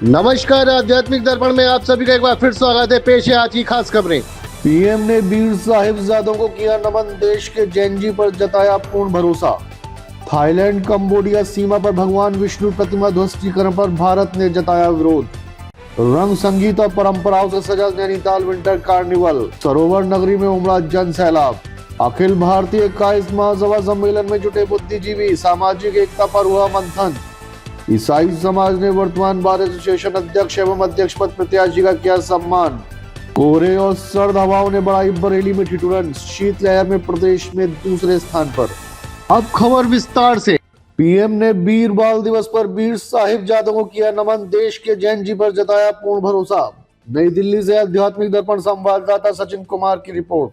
नमस्कार, आध्यात्मिक दर्पण में आप सभी का एक बार फिर स्वागत है। पेश है आज की खास खबरें। पीएम ने वीर साहिबजादों को किया नमन, देश के जैनजी पर जताया पूर्ण भरोसा। थाईलैंड कंबोडिया सीमा पर भगवान विष्णु प्रतिमा ध्वस्तीकरण पर भारत ने जताया विरोध। रंग संगीत और परंपराओं से सजा नैनीताल विंटर कार्निवल, सरोवर नगरी में उमड़ा जन सैलाब। अखिल भारतीय 21 महासभा सम्मेलन में जुटे बुद्धिजीवी, सामाजिक एकता पर हुआ मंथन। ईसाई समाज ने वर्तमान बार एसोसिएशन अध्यक्ष एवं अध्यक्ष पद प्रत्याशी का किया सम्मान। कोहरे और सर्द हवाओं ने बढ़ाई बरेली में ठिठुरन, शीतलहर में प्रदेश में दूसरे स्थान पर। अब खबर विस्तार से। पीएम ने वीर बाल दिवस पर वीर साहिबजादों को किया नमन, देश के जैनजी पर जताया पूर्ण भरोसा। नई दिल्ली से आध्यात्मिक दर्पण संवाददाता सचिन कुमार की रिपोर्ट।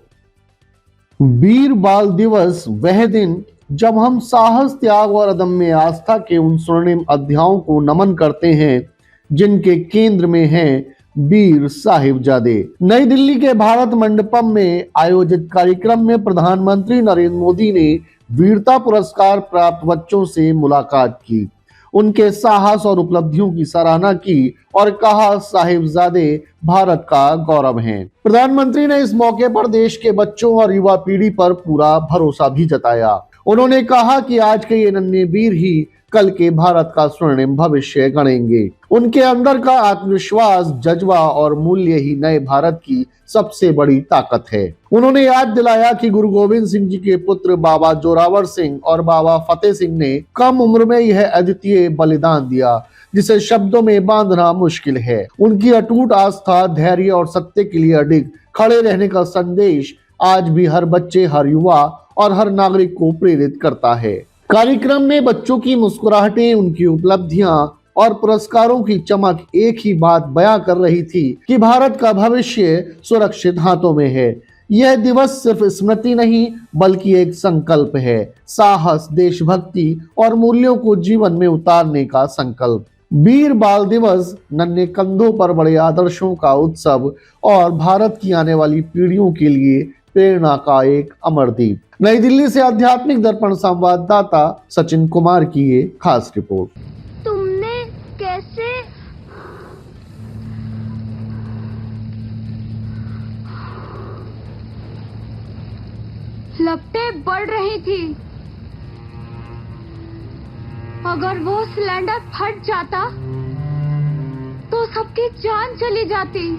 वीर बाल दिवस वह दिन जब हम साहस, त्याग और अदम्य आस्था के उन स्वर्णिम अध्यायों को नमन करते हैं जिनके केंद्र में हैं वीर साहिबजादे। नई दिल्ली के भारत मंडपम में आयोजित कार्यक्रम में प्रधानमंत्री नरेंद्र मोदी ने वीरता पुरस्कार प्राप्त बच्चों से मुलाकात की, उनके साहस और उपलब्धियों की सराहना की और कहा, साहिबजादे भारत का गौरव हैं। प्रधानमंत्री ने इस मौके पर देश के बच्चों और युवा पीढ़ी पर पूरा भरोसा भी जताया। उन्होंने कहा कि आज के ये नन्हे वीर ही कल के भारत का स्वर्णिम भविष्य गढ़ेंगे। उनके अंदर का आत्मविश्वास, जज्बा और मूल्य ही नए भारत की सबसे बड़ी ताकत है। उन्होंने याद दिलाया कि गुरु गोविंद सिंह जी के पुत्र बाबा जोरावर सिंह और बाबा फतेह सिंह ने कम उम्र में यह अद्वितीय बलिदान दिया जिसे शब्दों में बांधना मुश्किल है। उनकी अटूट आस्था, धैर्य और सत्य के लिए अडिग खड़े रहने का संदेश आज भी हर बच्चे, हर युवा और हर नागरिक को प्रेरित करता है। कार्यक्रम में बच्चों की मुस्कुराहटें, उनकी उपलब्धियां और पुरस्कारों की चमक एक ही बात बयां कर रही थी कि भारत का भविष्य सुरक्षित हाथों में है। यह दिवस सिर्फ स्मृति नहीं बल्कि एक संकल्प है, साहस, देशभक्ति और मूल्यों को जीवन में उतारने का संकल्प। वीर बाल दिवस नन्हे कंधों पर बड़े आदर्शों का उत्सव और भारत की आने वाली पीढ़ियों के लिए प्रेरणा का एक अमरदीप। नई दिल्ली से आध्यात्मिक दर्पण संवाददाता सचिन कुमार की ये खास रिपोर्ट। तुमने कैसे लपटें बढ़ रही थी। अगर वो सिलेंडर फट जाता तो सबकी जान चली जाती।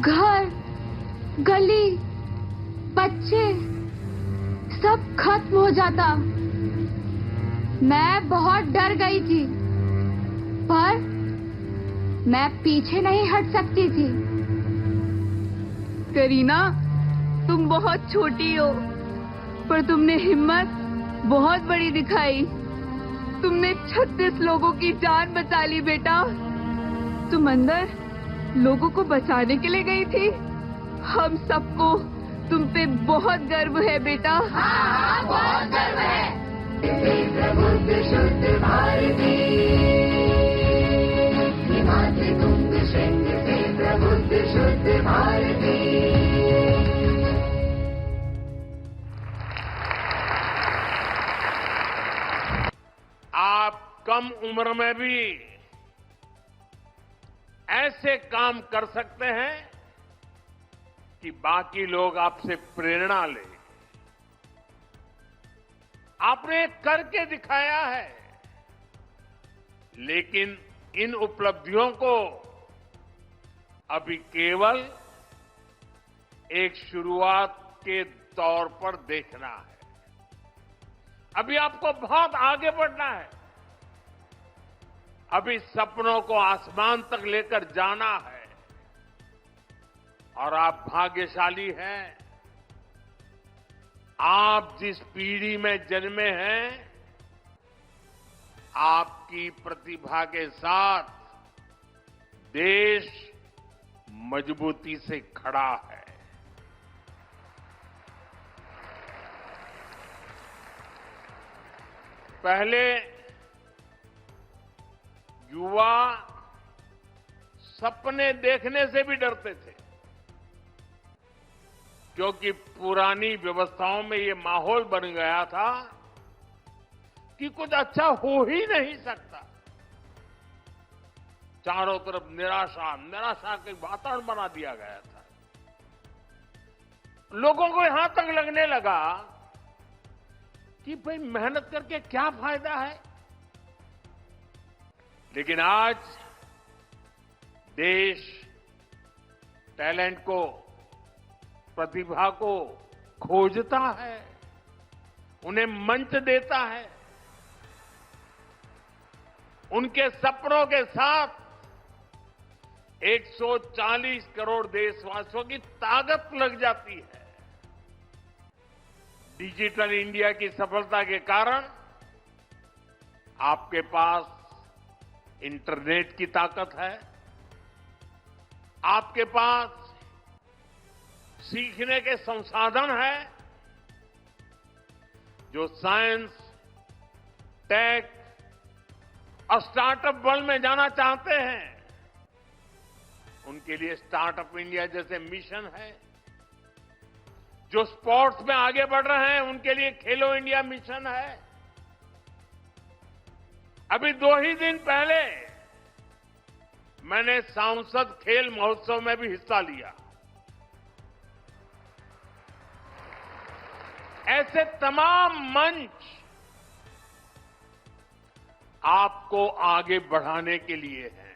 घर, गली, बच्चे सब खत्म हो जाता। मैं बहुत डर गई थी, पर मैं पीछे नहीं हट सकती थी। करीना, तुम बहुत छोटी हो, पर तुमने हिम्मत बहुत बड़ी दिखाई। तुमने 36 लोगों की जान बचा ली बेटा। तुम अंदर लोगों को बचाने के लिए गई थी। हम सबको तुम पे बहुत गर्व है बेटा। हाँ, बहुत गर्व है। आप कम उम्र में भी ऐसे काम कर सकते हैं कि बाकी लोग आपसे प्रेरणा लें। आपने करके दिखाया है, लेकिन इन उपलब्धियों को अभी केवल एक शुरुआत के तौर पर देखना है। अभी आपको बहुत आगे बढ़ना है। अभी सपनों को आसमान तक लेकर जाना है। और आप भाग्यशाली हैं। आप जिस पीढ़ी में जन्मे हैं, आपकी प्रतिभा के साथ देश मजबूती से खड़ा है। पहले युवा सपने देखने से भी डरते थे, क्योंकि पुरानी व्यवस्थाओं में ये माहौल बन गया था कि कुछ अच्छा हो ही नहीं सकता। चारों तरफ निराशा निराशा के वातावरण बना दिया गया था। लोगों को यहां तक लगने लगा कि भाई मेहनत करके क्या फायदा है। लेकिन आज देश टैलेंट को, प्रतिभा को खोजता है, उन्हें मंच देता है। उनके सपनों के साथ 140 करोड़ देशवासियों की ताकत लग जाती है। डिजिटल इंडिया की सफलता के कारण आपके पास इंटरनेट की ताकत है, आपके पास सीखने के संसाधन है। जो साइंस, टेक और स्टार्टअप वर्ल्ड में जाना चाहते हैं, उनके लिए स्टार्टअप इंडिया जैसे मिशन है। जो स्पोर्ट्स में आगे बढ़ रहे हैं, उनके लिए खेलो इंडिया मिशन है। अभी 2 ही दिन पहले मैंने सांसद खेल महोत्सव में भी हिस्सा लिया। ऐसे तमाम मंच आपको आगे बढ़ाने के लिए हैं।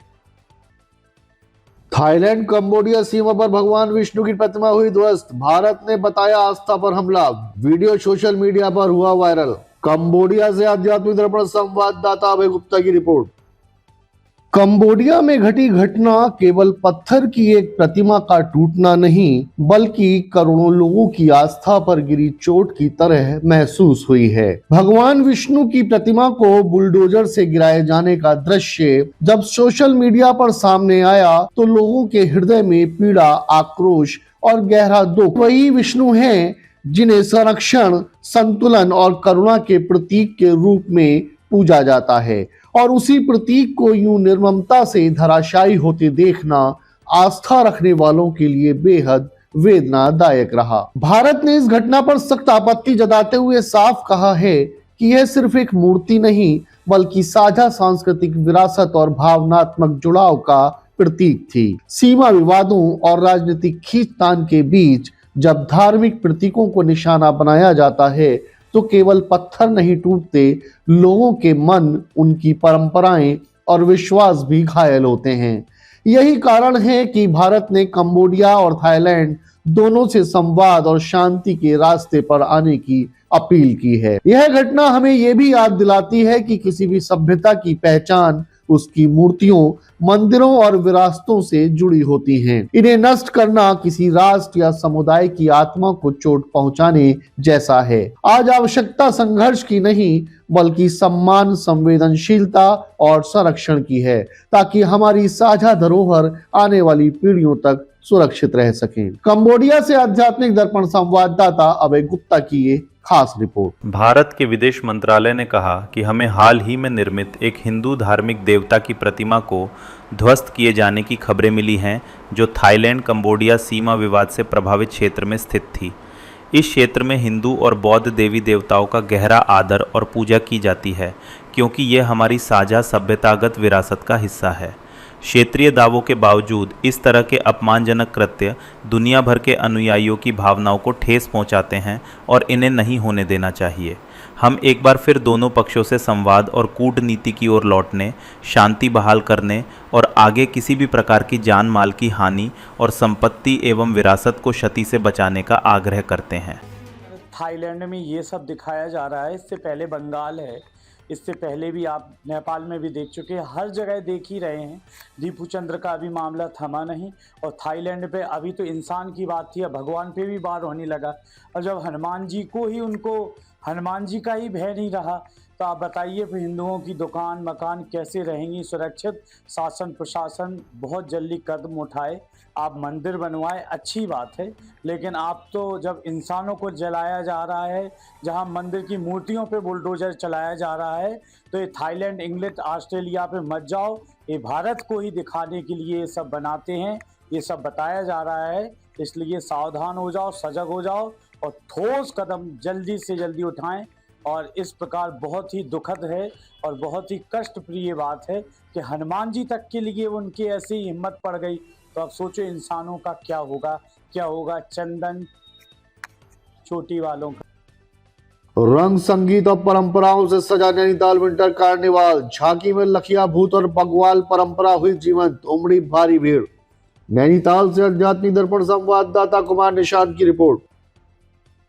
थाईलैंड कंबोडिया सीमा पर भगवान विष्णु की प्रतिमा हुई ध्वस्त, भारत ने बताया आस्था पर हमला। वीडियो सोशल मीडिया पर हुआ वायरल। कंबोडिया से आध्यात्मिक दर्पण संवाददाता अभय गुप्ता की रिपोर्ट। कंबोडिया में घटी घटना केवल पत्थर की एक प्रतिमा का टूटना नहीं, बल्कि करोड़ों लोगों की आस्था पर गिरी चोट की तरह महसूस हुई है। भगवान विष्णु की प्रतिमा को बुलडोजर से गिराए जाने का दृश्य जब सोशल मीडिया पर सामने आया तो लोगों के हृदय में पीड़ा, आक्रोश और गहरा दुख। वही विष्णु हैं जिन्हें संरक्षण, संतुलन और करुणा के प्रतीक के रूप में पूजा जाता है, और उसी प्रतीक को यूं निर्ममता से धराशायी होते देखना आस्था रखने वालों के लिए बेहद वेदनादायक रहा। भारत ने इस घटना पर सख्त आपत्ति जताते हुए साफ कहा है कि यह सिर्फ एक मूर्ति नहीं, बल्कि साझा सांस्कृतिक विरासत और भावनात्मक जुड़ाव का प्रतीक थी। सीमा विवादों और राजनीतिक खींचतान के बीच जब धार्मिक प्रतीकों को निशाना बनाया जाता है तो केवल पत्थर नहीं टूटते, लोगों के मन, उनकी परंपराएं और विश्वास भी घायल होते हैं। यही कारण है कि भारत ने कंबोडिया और थाईलैंड दोनों से संवाद और शांति के रास्ते पर आने की अपील की है। यह घटना हमें यह भी याद दिलाती है कि किसी भी सभ्यता की पहचान उसकी मूर्तियों, मंदिरों और विरासतों से जुड़ी होती हैं। इन्हें नष्ट करना किसी राष्ट्र या समुदाय की आत्मा को चोट पहुंचाने जैसा है। आज आवश्यकता संघर्ष की नहीं, बल्कि सम्मान, संवेदनशीलता और संरक्षण की है, ताकि हमारी साझा धरोहर आने वाली पीढ़ियों तक सुरक्षित रह सके। कंबोडिया से आध्यात्मिक दर्पण संवाददाता अभय गुप्ता की ये खास रिपोर्ट। भारत के विदेश मंत्रालय ने कहा कि हमें हाल ही में निर्मित एक हिंदू धार्मिक देवता की प्रतिमा को ध्वस्त किए जाने की खबरें मिली हैं, जो थाईलैंड कंबोडिया सीमा विवाद से प्रभावित क्षेत्र में स्थित थी। इस क्षेत्र में हिंदू और बौद्ध देवी देवताओं का गहरा आदर और पूजा की जाती है, क्योंकि यह हमारी साझा सभ्यतागत विरासत का हिस्सा है। क्षेत्रीय दावों के बावजूद इस तरह के अपमानजनक कृत्य दुनिया भर के अनुयायियों की भावनाओं को ठेस पहुंचाते हैं और इन्हें नहीं होने देना चाहिए। हम एक बार फिर दोनों पक्षों से संवाद और कूटनीति की ओर लौटने, शांति बहाल करने और आगे किसी भी प्रकार की जान माल की हानि और संपत्ति एवं विरासत को क्षति से बचाने का आग्रह करते हैं। थाईलैंड में ये सब दिखाया जा रहा है, इससे पहले बंगाल है, इससे पहले भी आप नेपाल में भी देख चुके हैं, हर जगह देख ही रहे हैं। दीपू चंद्र का अभी मामला थमा नहीं, और थाईलैंड पे अभी तो इंसान की बात थी, अब भगवान पे भी बार होने लगा। और जब हनुमान जी को ही, उनको हनुमान जी का ही भय नहीं रहा, तो आप बताइए फिर हिंदुओं की दुकान मकान कैसे रहेंगी सुरक्षित। शासन प्रशासन बहुत जल्दी कदम उठाए, आप मंदिर बनवाए, अच्छी बात है, लेकिन आप तो जब इंसानों को जलाया जा रहा है, जहां मंदिर की मूर्तियों पे बुलडोजर चलाया जा रहा है, तो ये थाईलैंड, इंग्लैंड, ऑस्ट्रेलिया पे मत जाओ। ये भारत को ही दिखाने के लिए ये सब बनाते हैं, ये सब बताया जा रहा है। इसलिए सावधान हो जाओ, सजग हो जाओ और ठोस कदम जल्दी से जल्दी उठाएं और इस प्रकार बहुत ही दुखद है और बहुत ही कष्टप्रिय बात है कि हनुमान जी तक के लिए उनकी ऐसी हिम्मत पड़ गई, तो अब सोचो इंसानों का क्या होगा चंदन चोटी वालों का। रंग संगीत और परंपराओं से सजा नैनीताल विंटर कार्निवाल। झांकी में लखिया भूत और बग्वाल परंपरा हुई जीवंत, उमड़ी भारी भीड़। नैनीताल से आध्यात्मिक दर्पण संवाददाता कुमार निशांत की रिपोर्ट।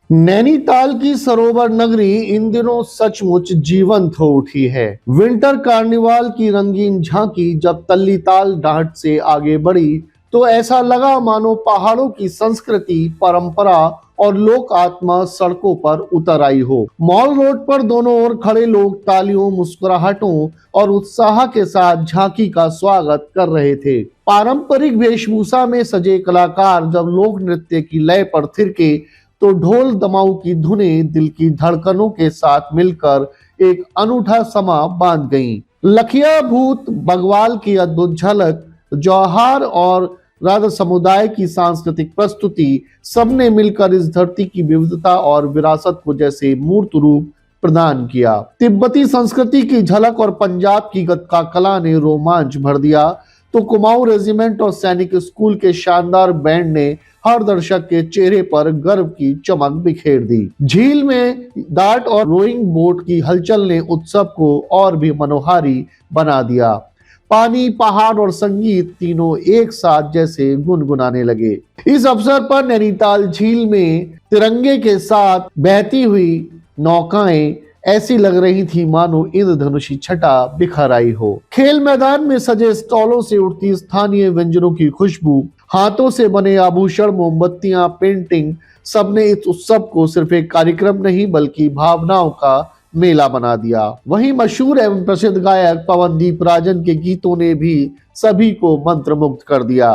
नैनीताल की सरोवर नगरी इन दिनों सचमुच जीवंत हो उठी है। विंटर कार्निवाल की रंगीन झांकी जब तल्लीताल डांट से आगे बढ़ी तो ऐसा लगा मानो पहाड़ों की संस्कृति, परंपरा और लोक आत्मा सड़कों पर उतर आई हो। मॉल रोड पर दोनों ओर खड़े लोग तालियों, मुस्कुराहटों और उत्साह के साथ झांकी का स्वागत कर रहे थे। पारंपरिक वेशभूषा में सजे कलाकार जब लोक नृत्य की लय पर थिरके तो ढोल दमाऊ की धुनें दिल की धड़कनों के साथ मिलकर एक अनूठा समा बांध गईं। लखिया भूत बग्वाल की अद्भुत झलक, जौहार और राधा समुदाय की सांस्कृतिक प्रस्तुति, सबने मिलकर इस धरती की विविधता और विरासत को जैसे मूर्त रूप प्रदान किया। तिब्बती संस्कृति की झलक और पंजाब की गतका कला ने रोमांच भर दिया तो कुमाऊं रेजिमेंट और सैनिक स्कूल के शानदार बैंड ने हर दर्शक के चेहरे पर गर्व की चमक बिखेर दी। झील में डार्ट और रोइंग बोट की हलचल ने उत्सव को और भी मनोहारी बना दिया। पानी, पहाड़ और संगीत तीनों एक साथ जैसे गुनगुनाने लगे। इस अवसर पर नैनीताल झील में तिरंगे के साथ बहती हुई नौकाएं ऐसी लग रही थी मानो इंद्रधनुषी छटा बिखर आई हो। खेल मैदान में सजे स्टॉलों से उठती स्थानीय व्यंजनों की खुशबू, हाथों से बने आभूषण, मोमबत्तियां, पेंटिंग, सबने इस उत्सव को सिर्फ एक कार्यक्रम नहीं बल्कि भावनाओं का मेला बना दिया। वहीं मशहूर एवं प्रसिद्ध गायक पवनदीप राजन के गीतों ने भी सभी को मंत्रमुग्ध कर दिया।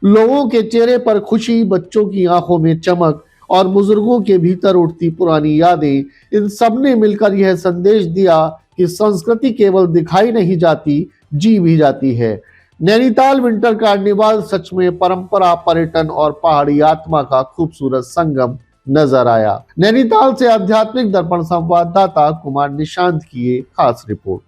लोगों के चेहरे पर खुशी, बच्चों की आंखों में चमक और बुजुर्गों के भीतर उठती पुरानी यादें, इन सब ने मिलकर यह संदेश दिया कि संस्कृति केवल दिखाई नहीं जाती, जी भी जाती है। नैनीताल विंटर कार्निवाल सच में परंपरा, पर्यटन और पहाड़ी आत्मा का खूबसूरत संगम नजर आया। नैनीताल से आध्यात्मिक दर्पण संवाददाता कुमार निशांत की ये खास रिपोर्ट।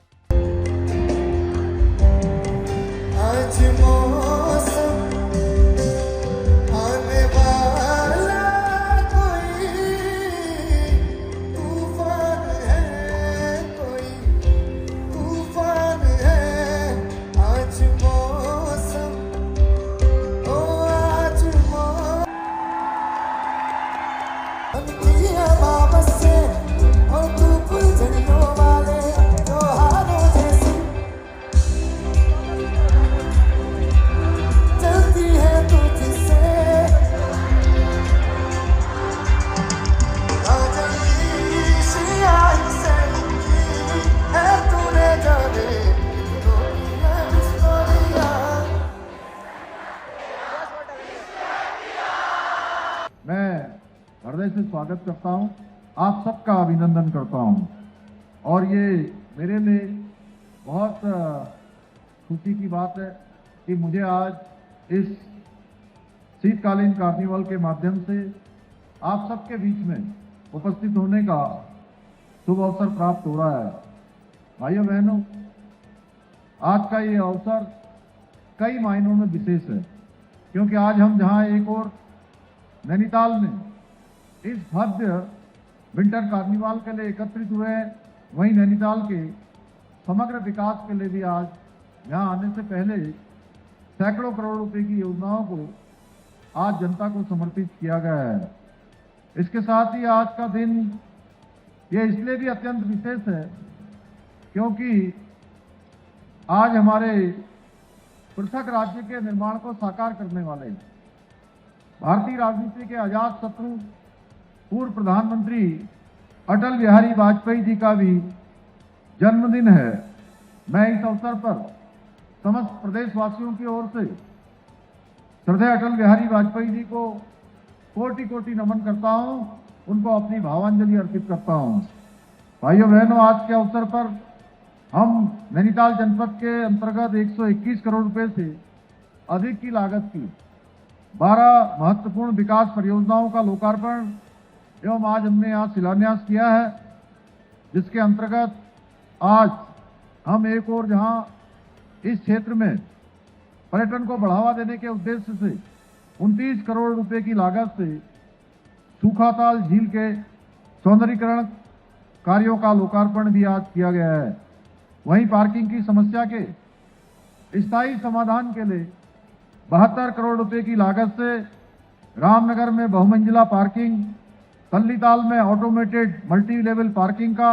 मैं हृदय से स्वागत करता हूं, आप सबका अभिनंदन करता हूं और ये मेरे लिए बहुत खुशी की बात है कि मुझे आज इस शीतकालीन कार्निवल के माध्यम से आप सबके बीच में उपस्थित होने का शुभ अवसर प्राप्त हो रहा है। भाइयों बहनों, आज का ये अवसर कई मायनों में विशेष है, क्योंकि आज हम जहां एक और नैनीताल में इस भव्य विंटर कार्निवाल के लिए एकत्रित हुए हैं, वहीं नैनीताल के समग्र विकास के लिए भी आज यहाँ आने से पहले सैकड़ों करोड़ रुपए की योजनाओं को आज जनता को समर्पित किया गया है। इसके साथ ही आज का दिन ये इसलिए भी अत्यंत विशेष है क्योंकि आज हमारे पृथक राज्य के निर्माण को साकार करने वाले भारतीय राजनीति के अजात शत्रु पूर्व प्रधानमंत्री अटल बिहारी वाजपेयी जी का भी जन्मदिन है। मैं इस अवसर पर समस्त प्रदेशवासियों की ओर से श्रद्धेय अटल बिहारी वाजपेयी जी को कोटि कोटि नमन करता हूं, उनको अपनी भावांजलि अर्पित करता हूं। भाइयों बहनों, आज के अवसर पर हम नैनीताल जनपद के अंतर्गत 121 करोड़ रुपए से अधिक की लागत की 12 महत्वपूर्ण विकास परियोजनाओं का लोकार्पण एवं आज हमने यहाँ शिलान्यास किया है। जिसके अंतर्गत आज हम एक और जहां इस क्षेत्र में पर्यटन को बढ़ावा देने के उद्देश्य से 29 करोड़ रुपए की लागत से सूखाताल झील के सौंदर्यीकरण कार्यों का लोकार्पण भी आज किया गया है। वहीं पार्किंग की समस्या के स्थायी समाधान के लिए 72 करोड़ रुपए की लागत से रामनगर में बहुमंजिला पार्किंग, तल्लीताल में ऑटोमेटेड मल्टी लेवल पार्किंग का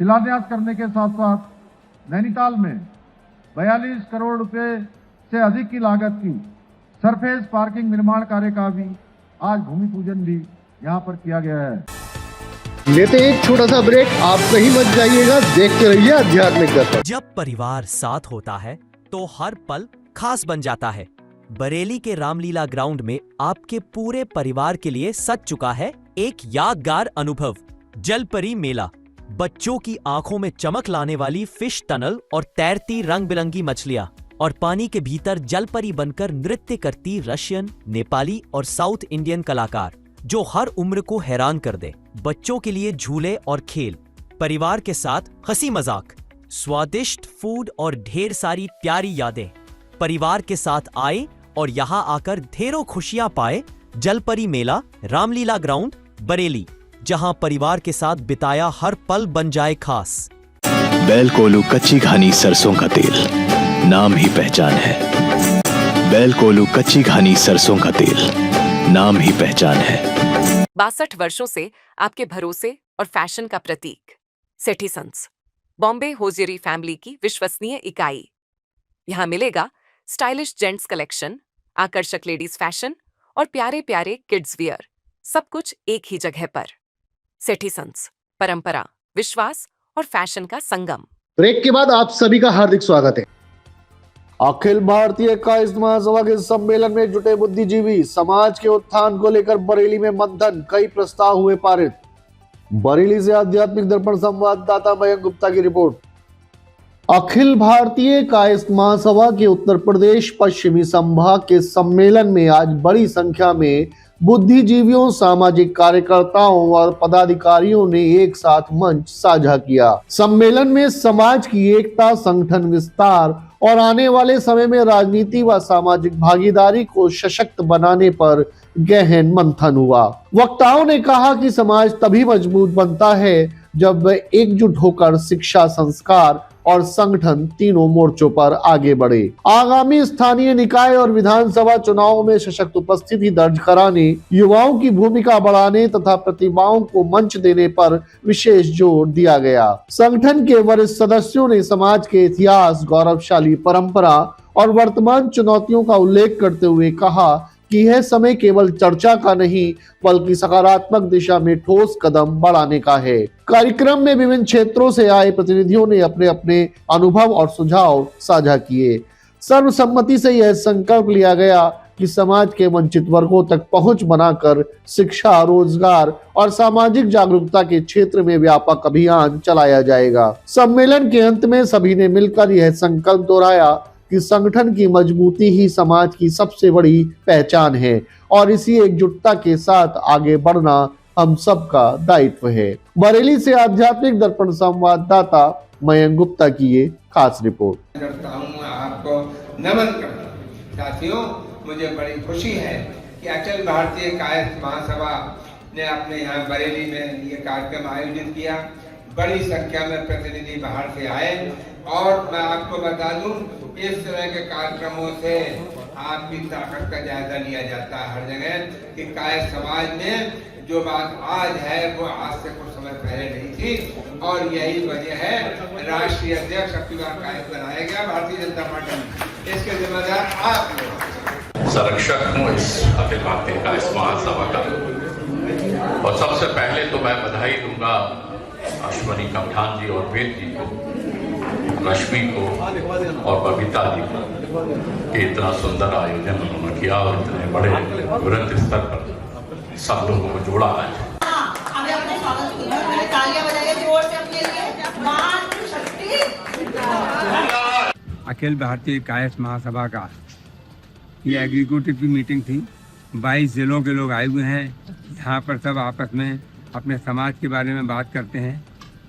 शिलान्यास करने के साथ साथ नैनीताल में 42 करोड़ रुपए से अधिक की लागत की सरफेस पार्किंग निर्माण कार्य का भी आज भूमि पूजन भी यहां पर किया गया है। लेते हैं एक छोटा सा ब्रेक, आप कहीं मत जाइएगा, देखते रहिए आध्यात्मिक दर्पण। जब परिवार साथ होता है तो हर पल खास बन जाता है। बरेली के रामलीला ग्राउंड में आपके पूरे परिवार के लिए सज चुका है एक यादगार अनुभव, जलपरी मेला। बच्चों की आंखों में चमक लाने वाली फिश टनल और तैरती रंग बिरंगी मछलियां और पानी के भीतर जलपरी बनकर नृत्य करती रशियन, नेपाली और साउथ इंडियन कलाकार, जो हर उम्र को हैरान कर दे। बच्चों के लिए झूले और खेल, परिवार के साथ हंसी मजाक, स्वादिष्ट फूड और ढेर सारी प्यारी यादें। परिवार के साथ आए और यहाँ आकर ढेरों खुशियां पाए। जलपरी मेला, रामलीला ग्राउंड, बरेली, जहां परिवार के साथ बिताया हर पल बन जाए खास। बैल कोलू कच्ची घानी सरसों का तेल, नाम ही पहचान है। बैल कोलू कच्ची घानी सरसों का तेल, नाम ही पहचान है। 62 वर्षों से आपके भरोसे और फैशन का प्रतीक सेठी सन्स, बॉम्बे होजियरी फैमिली की विश्वसनीय इकाई। यहाँ मिलेगा स्टाइलिश जेंट्स कलेक्शन, आकर्षक लेडीज फैशन और प्यारे प्यारे किड्स वियर, सब कुछ एक ही जगह पर। सेठी सन्स, परंपरा, विश्वास और फैशन का संगम। ब्रेक के बाद आप सभी का हार्दिक स्वागत है। अखिल भारतीय कायस्थ महासभा के सम्मेलन में जुटे बुद्धिजीवी, समाज के उत्थान को लेकर बरेली में मंथन, कई प्रस्ताव हुए पारित। बरेली से आध्यात्मिक दर्पण संवाददाता मयंक गुप्ता की रिपोर्ट। अखिल भारतीय कायस्थ महासभा के उत्तर प्रदेश पश्चिमी संभाग के सम्मेलन में आज बड़ी संख्या में बुद्धिजीवियों, सामाजिक कार्यकर्ताओं और पदाधिकारियों ने एक साथ मंच साझा किया। सम्मेलन में समाज की एकता, संगठन विस्तार और आने वाले समय में राजनीति व सामाजिक भागीदारी को सशक्त बनाने पर गहन मंथन हुआ। वक्ताओं ने कहा कि समाज तभी मजबूत बनता है जब वह एकजुट होकर शिक्षा, संस्कार और संगठन तीनों मोर्चों पर आगे बढ़े। आगामी स्थानीय निकाय और विधानसभा चुनावों में सशक्त उपस्थिति दर्ज कराने, युवाओं की भूमिका बढ़ाने तथा प्रतिभाओं को मंच देने पर विशेष जोर दिया गया। संगठन के वरिष्ठ सदस्यों ने समाज के इतिहास, गौरवशाली परंपरा और वर्तमान चुनौतियों का उल्लेख करते हुए कहा कि यह समय केवल चर्चा का नहीं बल्कि सकारात्मक दिशा में ठोस कदम बढ़ाने का है। कार्यक्रम में विभिन्न क्षेत्रों से आए प्रतिनिधियों ने अपने अपने अनुभव और सुझाव साझा किए। सर्वसम्मति से यह संकल्प लिया गया कि समाज के वंचित वर्गों तक पहुंच बनाकर शिक्षा, रोजगार और सामाजिक जागरूकता के क्षेत्र में व्यापक अभियान चलाया जाएगा। सम्मेलन के अंत में सभी ने मिलकर यह संकल्प दोहराया कि संगठन की मजबूती ही समाज की सबसे बड़ी पहचान है और इसी एकजुटता के साथ आगे बढ़ना हम सबका दायित्व है। बरेली से आध्यात्मिक दर्पण संवाददाता मयंक गुप्ता की ये खास रिपोर्ट। करता हूँ, आपको नमन करता हूँ। साथियों, मुझे बड़ी खुशी है कि अखिल भारतीय कायस्थ महासभा ने अपने यहाँ बरेली में ये कार्यक्रम आयोजित किया। बड़ी संख्या में प्रतिनिधि बाहर से आए और मैं आपको बता दूं, इस तरह के कार्यक्रमों से आपकी ताकत का जायजा लिया जाता है हर जगह कि कायस्थ समाज में जो बात आज है वो आज से कुछ समय पहले नहीं थी और यही वजह है राष्ट्रीय अध्यक्ष अब की बार कायस्थ बनाया गया भारतीय जनता पार्टी में। इसके जिम्मेदार आप लोग। संरक्षक हूँ इस अखिल भारतीय कायस्थ महासभा का और सबसे पहले तो मैं बधाई दूंगा अश्वनी कमठान जी और वेद जी को, रश्मि को और बबीता जी को कि इतना सुंदर आयोजन उन्होंने किया और इतने बड़े वृत्त स्तर पर सब लोगों को जोड़ा है। हमें अपने स्वागत की तालियां बजाइए जोर से अपने लिए। मातृशक्ति। अखिल भारतीय कायस्थ महासभा का ये एग्जीक्यूटिव की मीटिंग थी। 22 जिलों के लोग आए हुए हैं। यहाँ पर सब आपस में अपने समाज के बारे में बात करते हैं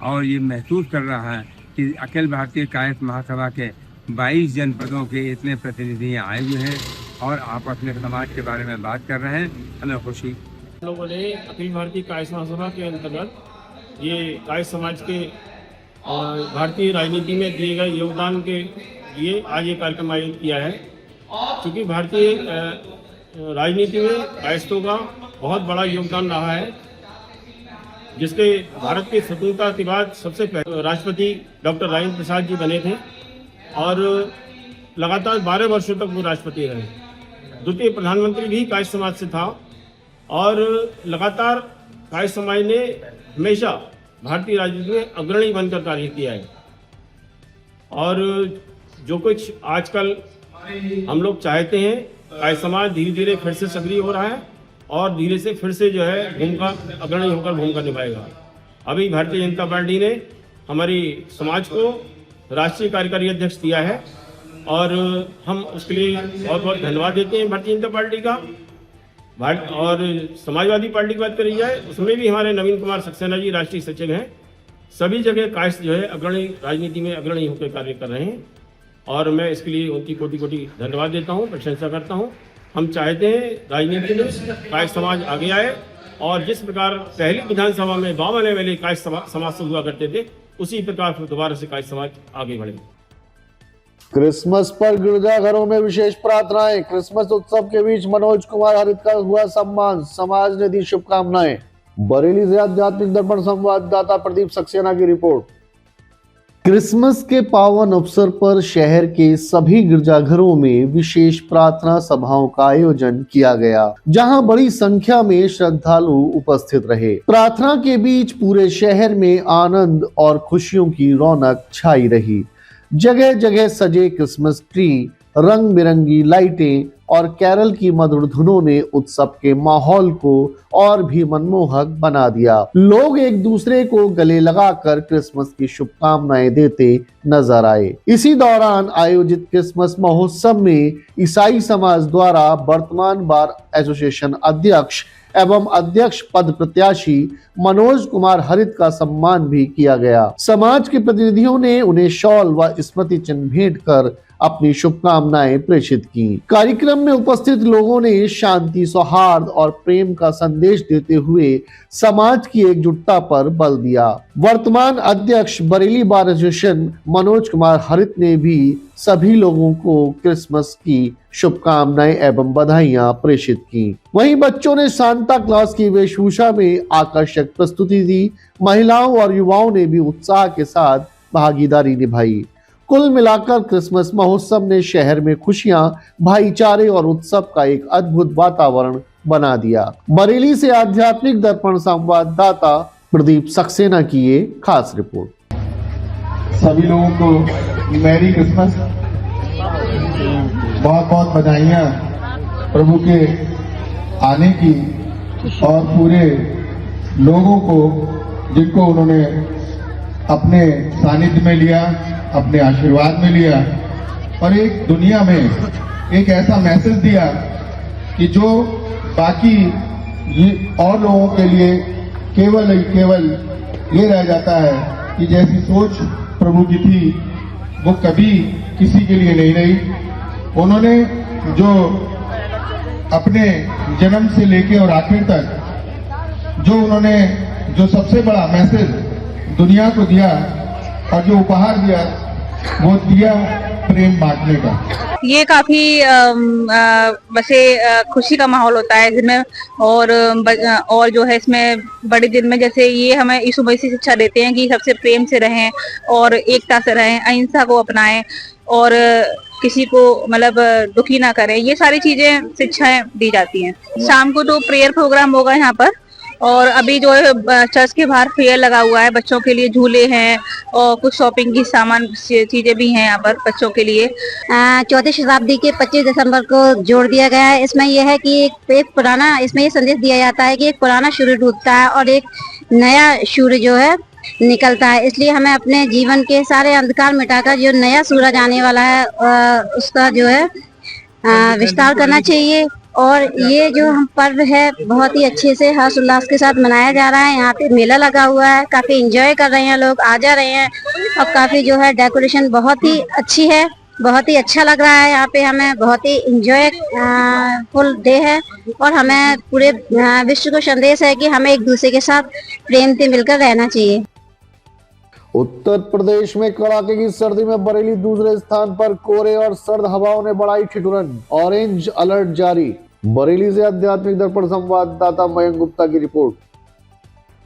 और ये महसूस कर रहा है कि अखिल भारतीय कायस्थ महासभा के 22 जनपदों के इतने प्रतिनिधि यहाँ आए हुए हैं और आपस में समाज के बारे में बात कर रहे हैं। हमें खुशी। लोगों ने अखिल भारतीय कायस्थ महासभा के अंतर्गत ये कायस्थ समाज के भारतीय राजनीति में दिए गए योगदान के लिए आज ये कार्यक्रम आयोजित किया है। क्योंकि भारतीय राजनीति में कायस्थों का बहुत बड़ा योगदान रहा है, जिसके भारत की स्वतंत्रता के बाद सबसे पहले राष्ट्रपति डॉक्टर राजेंद्र प्रसाद जी बने थे और लगातार 12 वर्षों तक वो राष्ट्रपति रहे। द्वितीय प्रधानमंत्री भी कायस्थ समाज से था और लगातार कायस्थ समाज ने हमेशा भारतीय राजनीति में अग्रणी बनकर कार्य किया है। और जो कुछ आजकल हम लोग चाहते हैं, कायस्थ समाज धीरे धीरे फिर से सक्रिय हो रहा है और धीरे से फिर से जो है भूमिका अग्रणी होकर भूमिका निभाएगा। अभी भारतीय जनता पार्टी ने हमारी समाज को राष्ट्रीय कार्यकारी अध्यक्ष दिया है और हम उसके लिए बहुत बहुत धन्यवाद देते हैं भारतीय जनता पार्टी का। और समाजवादी पार्टी की बात करी जाए, उसमें भी हमारे नवीन कुमार सक्सेना जी राष्ट्रीय सचिव हैं। सभी जगह कायस्थ जो है अग्रणी राजनीति में अग्रणी होकर कार्य कर रहे हैं और मैं इसके लिए उनकी कोटि कोटि धन्यवाद देता हूँ, प्रशंसा करता हूँ। हम चाहते हैं राजनीति में कायस्थ समाज आगे आए और जिस प्रकार पहली विधानसभा में 52 वाले कायस्थ समाज से हुआ करते थे, उसी प्रकार फिर दोबारा से कायस्थ समाज आगे बढ़े। क्रिसमस पर गिरजाघरों में विशेष प्रार्थनाएं। क्रिसमस उत्सव के बीच मनोज कुमार हरित का हुआ सम्मान, समाज ने दी शुभकामनाएं। बरेली से आध्यात्मिक दर्पण संवाददाता प्रदीप सक्सेना की रिपोर्ट। क्रिसमस के पावन अवसर पर शहर के सभी गिरजाघरों में विशेष प्रार्थना सभाओं का आयोजन किया गया, जहां बड़ी संख्या में श्रद्धालु उपस्थित रहे। प्रार्थना के बीच पूरे शहर में आनंद और खुशियों की रौनक छाई रही। जगह जगह सजे क्रिसमस ट्री, रंग बिरंगी लाइटें और कैरल की मधुर धुनों ने उत्सव के माहौल को और भी मनमोहक बना दिया। लोग एक दूसरे को गले लगाकर क्रिसमस की शुभकामनाएं देते नजर आए। इसी दौरान आयोजित क्रिसमस महोत्सव में ईसाई समाज द्वारा वर्तमान बार एसोसिएशन अध्यक्ष एवं अध्यक्ष पद प्रत्याशी मनोज कुमार हरित का सम्मान भी किया गया। समाज के प्रतिनिधियों ने उन्हें शॉल व स्मृति चिन्ह भेंट कर अपनी शुभकामनाएं प्रेषित की। कार्यक्रम में उपस्थित लोगों ने शांति, सौहार्द और प्रेम का संदेश देते हुए समाज की एकजुटता पर बल दिया। वर्तमान अध्यक्ष बरेली बार एसोसिएशन मनोज कुमार हरित ने भी सभी लोगों को क्रिसमस की शुभकामनाएं एवं बधाइयां प्रेषित की। वहीं बच्चों ने सांता क्लॉज की वेशभूषा में आकर्षक प्रस्तुति दी। महिलाओं और युवाओं ने भी उत्साह के साथ भागीदारी निभाई। कुल मिलाकर क्रिसमस महोत्सव ने शहर में खुशियां, भाईचारे और उत्सव का एक अद्भुत वातावरण बना दिया। बरेली से आध्यात्मिक दर्पण संवाददाता प्रदीप सक्सेना की ये खास रिपोर्ट। सभी लोगों को मैरी क्रिसमस, बहुत बहुत बधाइयाँ प्रभु के आने की और पूरे लोगों को जिनको उन्होंने अपने सानिध्य में लिया, अपने आशीर्वाद में लिया और एक दुनिया में एक ऐसा मैसेज दिया कि जो बाकी ये और लोगों के लिए केवल ये रह जाता है कि जैसी सोच प्रभु की थी वो कभी किसी के लिए नहीं रही। उन्होंने जो अपने जन्म से लेके और आखिर तक जो सबसे बड़ा मैसेज दुनिया को दिया और जो उपहार दिया वो दिया प्रेम बांटने का। ये काफी वैसे खुशी का माहौल होता है जिसमें और जो है इसमें बड़े दिन में जैसे ये हमें यीशु मसीह शिक्षा देते हैं कि सबसे प्रेम से रहें और एकता से रहें, अहिंसा को अपनाएं और किसी को मतलब दुखी ना करें। ये सारी चीजें शिक्षाएं दी जाती हैं। शाम को तो प्रेयर प्रोग्राम होगा यहाँ पर और अभी जो है चर्च के बाहर फेयर लगा हुआ है, बच्चों के लिए झूले हैं और कुछ शॉपिंग की सामान चीजें भी हैं यहाँ पर बच्चों के लिए। 14वीं शताब्दी के 25 दिसंबर को जोड़ दिया गया है। इसमें यह है कि एक पुराना, इसमें ये संदेश दिया जाता है कि एक पुराना सूर्य डूबता है और एक नया सूर्य जो है निकलता है। इसलिए हमें अपने जीवन के सारे अंधकार मिटाकर जो नया सूरज आने वाला है उसका जो है विस्तार करना चाहिए और ये जो हम पर्व है बहुत ही अच्छे से हर्ष उल्लास के साथ मनाया जा रहा है। यहाँ पे मेला लगा हुआ है, काफी एंजॉय कर रहे हैं लोग, आ जा रहे हैं और काफी जो है डेकोरेशन बहुत ही अच्छी है, बहुत ही अच्छा लग रहा है। यहाँ पे हमें बहुत ही एंजॉय फुल डे है और हमें पूरे विश्व को संदेश है कि हमें एक दूसरे के साथ प्रेम से मिलकर रहना चाहिए। उत्तर प्रदेश में कड़ाके की सर्दी में बरेली दूसरे स्थान पर। कोहरे और सर्द हवाओं ने बढ़ाई ठिठुरन, ऑरेंज अलर्ट जारी। बरेली से आध्यात्मिक दर्पण संवाददाता मयंक गुप्ता की रिपोर्ट।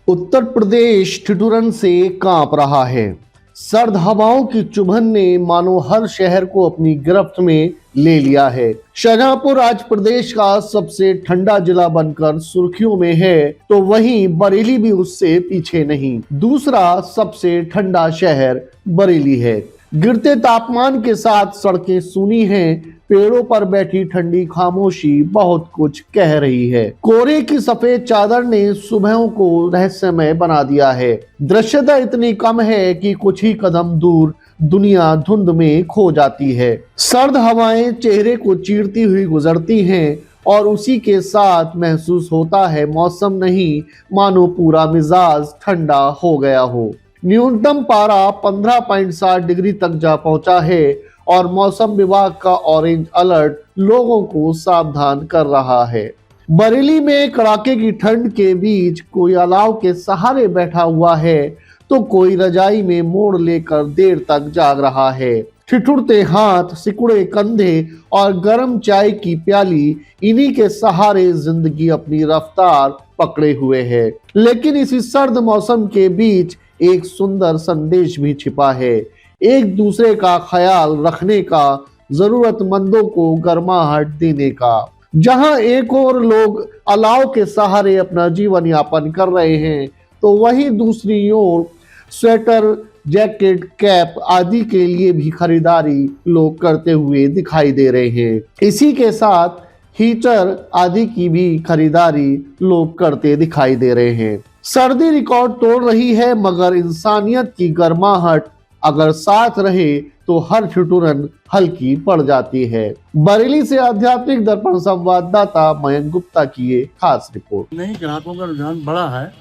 उत्तर प्रदेश ठिठुरन से कांप रहा है। सर्द हवाओं की चुभन ने मानो हर शहर को अपनी गिरफ्त में ले लिया है। शाहजहांपुर आज प्रदेश का सबसे ठंडा जिला बनकर सुर्खियों में है, तो वहीं बरेली भी उससे पीछे नहीं। दूसरा सबसे ठंडा शहर बरेली है। गिरते तापमान के साथ सड़कें सूनी हैं, पेड़ों पर बैठी ठंडी खामोशी बहुत कुछ कह रही है। कोहरे की सफेद चादर ने सुबहों को रहस्यमय बना दिया है। दृश्यता इतनी कम है कि कुछ ही कदम दूर दुनिया धुंध में खो जाती है। सर्द हवाएं चेहरे को चीरती हुई गुजरती हैं और उसी के साथ महसूस होता है मौसम नहीं, मानो पूरा मिजाज ठंडा हो गया हो। न्यूनतम पारा 15.7 डिग्री तक जा पहुंचा है और मौसम विभाग का ऑरेंज अलर्ट लोगों को सावधान कर रहा है। बरेली में कड़ाके की ठंड के बीच कोई अलाव के सहारे बैठा हुआ है तो कोई रजाई में मोड़ लेकर देर तक जाग रहा है। ठिठुरते हाथ, सिकुड़े कंधे और गर्म चाय की प्याली, इन्हीं के सहारे जिंदगी अपनी रफ्तार पकड़े हुए है। लेकिन इसी सर्द मौसम के बीच एक सुंदर संदेश भी छिपा है, एक दूसरे का ख्याल रखने का, जरूरतमंदों को गर्माहट देने का। जहां एक और लोग अलाव के सहारे अपना जीवन यापन कर रहे हैं तो वहीं दूसरी ओर स्वेटर, जैकेट, कैप आदि के लिए भी खरीदारी लोग करते हुए दिखाई दे रहे हैं। इसी के साथ हीटर आदि की भी खरीदारी लोग करते दिखाई दे रहे हैं। सर्दी रिकॉर्ड तोड़ रही है, मगर इंसानियत की गर्माहट अगर साथ रहे तो हर ठिठुरन हल्की पड़ जाती है। बरेली से आध्यात्मिक दर्पण संवाददाता मयंक गुप्ता की ये खास रिपोर्ट। नहीं, ग्राहकों का रुझान बढ़ा है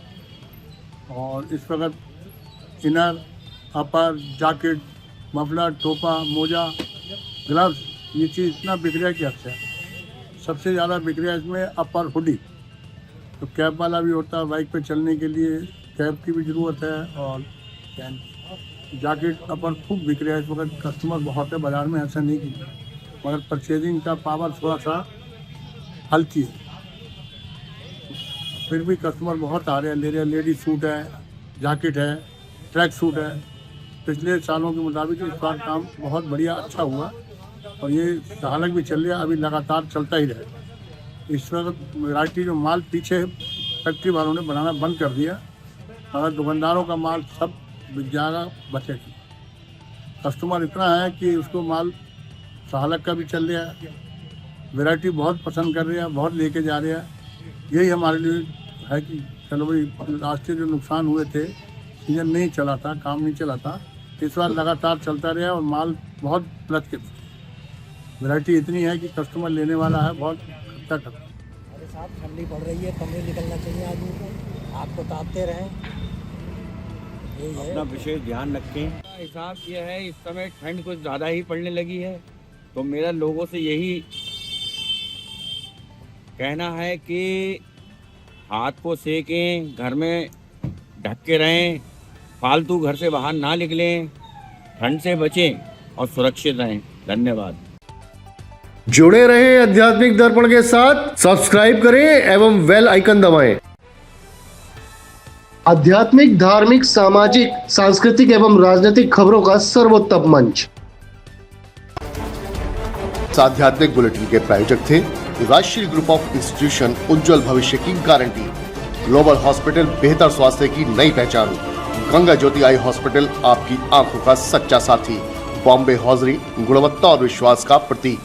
और इस वक्त इनर, अपर, जैकेट, मफलर, टोपा, मोजा, ग्लव्स, ये चीज़ इतना बिक रहा है कि अच्छा सबसे ज़्यादा बिक रहा है इसमें अपर हुडी। तो कैब वाला भी होता है, बाइक पे चलने के लिए कैब की भी ज़रूरत है और जैकेट अपर खूब बिक रहा है इस वक्त। कस्टमर बहुत है बाज़ार में, ऐसा नहीं कि, मगर परचेजिंग का पावर थोड़ा सा हल्की है, फिर भी कस्टमर बहुत आ रहे हैं, ले रहे हैं। लेडीज सूट है, जैकेट है, ट्रैक सूट है। पिछले सालों के मुताबिक इस बार काम बहुत बढ़िया अच्छा हुआ और ये हालत भी चल रहा है, अभी लगातार चलता ही रहे। इस वक्त वैरायटी जो माल पीछे फैक्ट्री वालों ने बनाना बंद कर दिया, मगर दुकानदारों का माल सब बिक जाएगा, बचेगी। कस्टमर इतना है कि उसको माल सहालक का भी चल रहा है, वैरायटी बहुत पसंद कर रहे हैं, बहुत लेके जा रहे हैं। यही हमारे लिए है कि चलो भाई, रास्ते जो नुकसान हुए थे, सीजन नहीं चला था, काम नहीं चला था, इस बार लगातार चलता रहा और माल बहुत प्लस के वैरायटी इतनी है कि कस्टमर लेने वाला है, बहुत तक। अरे साहब, ठंडी पड़ रही है, कमरे निकलना चाहिए आदमी को, आपको तापते रहें, अपना विशेष ध्यान रखें। हिसाब ये है, इस समय ठंड कुछ ज़्यादा ही पड़ने लगी है, तो मेरा लोगों से यही कहना है कि हाथ को सेकें, घर में ढक के रहें, फालतू घर से बाहर ना निकलें, ठंड से बचें और सुरक्षित रहें। धन्यवाद। जुड़े रहें आध्यात्मिक दर्पण के साथ, सब्सक्राइब करें एवं बेल आइकन दबाएं। आध्यात्मिक, धार्मिक, सामाजिक, सांस्कृतिक एवं राजनीतिक खबरों का सर्वोत्तम मंच। आध्यात्मिक बुलेटिन के प्रायोजक थे राष्ट्रीय ग्रुप ऑफ इंस्टीट्यूशन, उज्जवल भविष्य की गारंटी। ग्लोबल हॉस्पिटल, बेहतर स्वास्थ्य की नई पहचान। गंगा ज्योति आई हॉस्पिटल, आपकी आंखों का सच्चा साथी। बॉम्बे हॉजरी, गुणवत्ता और विश्वास का प्रतीक।